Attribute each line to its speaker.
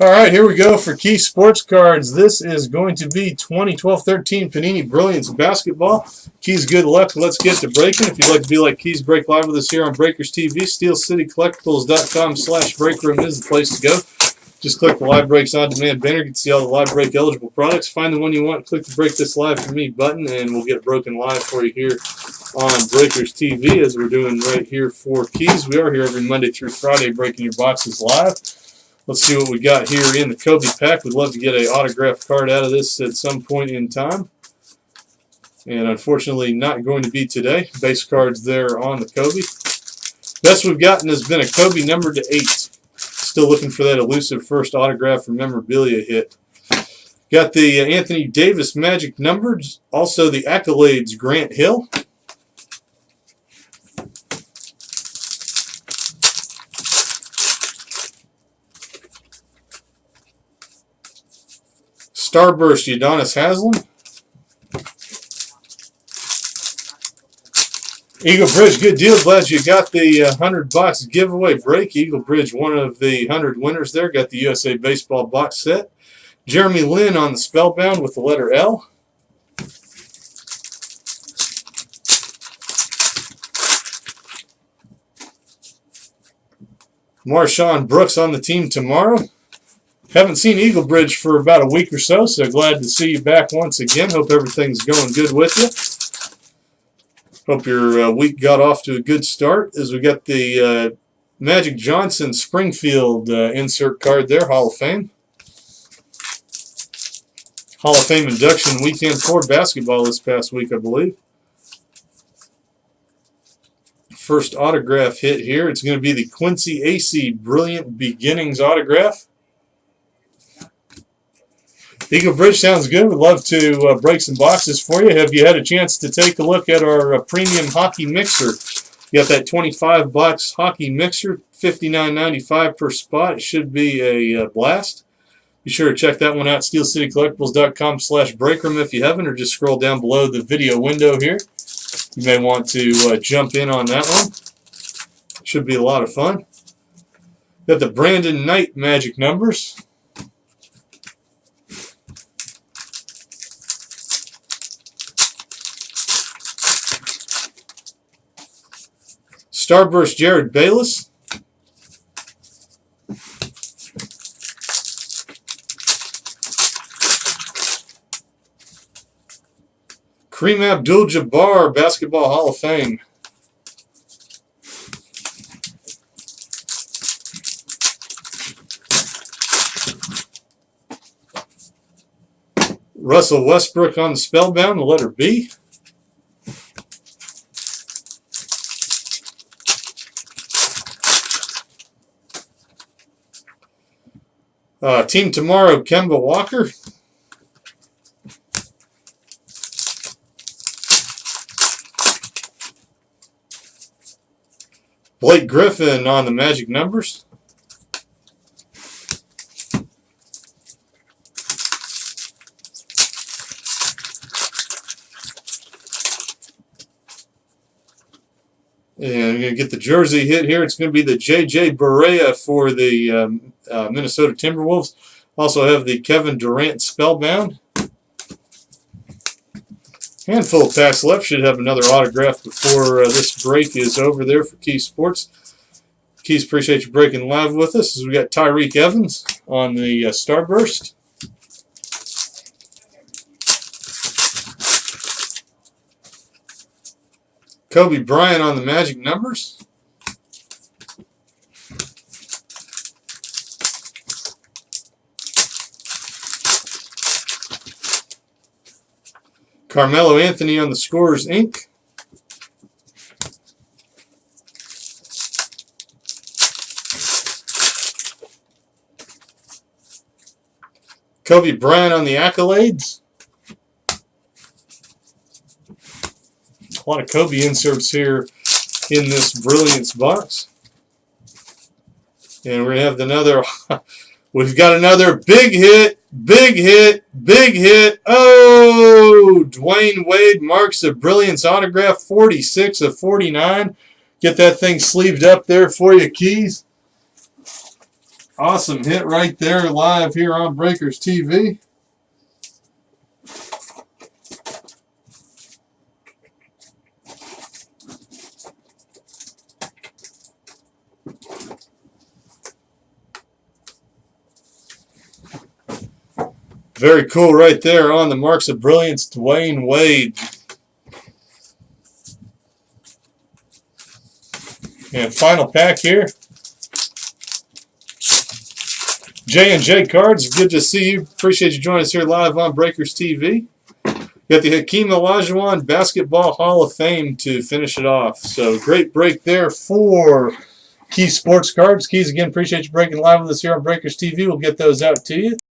Speaker 1: All right, here we go for Key Sports Cards. This is going to be 2012-13 Panini Brilliance Basketball. Keys, good luck. Let's get to breaking. If you'd like to be like Keys, break live with us here on Breakers TV, SteelCityCollectibles.com/breakroom is the place to go. Just click the Live Breaks On Demand banner. You can see all the live break eligible products. Find the one you want, click the Break This Live for Me button, and we'll get it broken live for you here on Breakers TV, as we're doing right here for Keys. We are here every Monday through Friday breaking your boxes live. Let's see what we got here in the Kobe pack. We'd love to get an autographed card out of this at some point in time. And unfortunately, not going to be today. Base cards there on the Kobe. Best we've gotten has been a Kobe numbered to 8. Still looking for that elusive first autograph for memorabilia hit. Got the Anthony Davis Magic numbered. Also the Accolades Grant Hill. Starburst Udonis Haslem. Eagle Bridge, good deal. Glad you got the 100-box giveaway break. Eagle Bridge, one of the 100 winners there. Got the USA Baseball box set. Jeremy Lin on the Spellbound with the letter L. Marshawn Brooks on the team tomorrow. Haven't seen Eagle Bridge for about a week or so, so glad to see you back once again. Hope everything's going good with you. Hope your week got off to a good start, as we got the Magic Johnson Springfield insert card there, Hall of Fame. Hall of Fame induction weekend for basketball this past week, I believe. First autograph hit here. It's going to be the Quincy AC Brilliant Beginnings autograph. Eagle Bridge sounds good. We'd love to break some boxes for you. Have you had a chance to take a look at our premium hockey mixer? You got that 25-box hockey mixer, $59.95 per spot. It should be a blast. Be sure to check that one out, SteelCityCollectibles.com/breakroom if you haven't, or just scroll down below the video window here. You may want to jump in on that one. Should be a lot of fun. Got the Brandon Knight Magic numbers. Starburst Jared Bayless. Kareem Abdul-Jabbar, Basketball Hall of Fame. Russell Westbrook on the Spellbound, the letter B. Team tomorrow, Kemba Walker. Blake Griffin on the Magic numbers. And I'm going to get the jersey hit here. It's going to be the J.J. Barea for the Minnesota Timberwolves. Also have the Kevin Durant Spellbound. Handful of packs left. Should have another autograph before this break is over there for Key Sports. Keys, appreciate you breaking live with us. We got Tyreek Evans on the Starburst. Kobe Bryant on the Magic numbers. Carmelo Anthony on the Scorers Inc. Kobe Bryant on the Accolades. A lot of Kobe inserts here in this Brilliance box. And we're going to have another, we've got another big hit, big hit, big hit. Oh, Dwayne Wade marks a Brilliance autograph, 46 of 49. Get that thing sleeved up there for you, Keys. Awesome hit right there live here on Breakers TV. Very cool right there on the Marks of Brilliance, Dwayne Wade. And final pack here. J&J Cards, good to see you. Appreciate you joining us here live on Breakers TV. Got the Hakeem Olajuwon Basketball Hall of Fame to finish it off. So great break there for Keys Sports Cards. Keys, again, appreciate you breaking live with us here on Breakers TV. We'll get those out to you.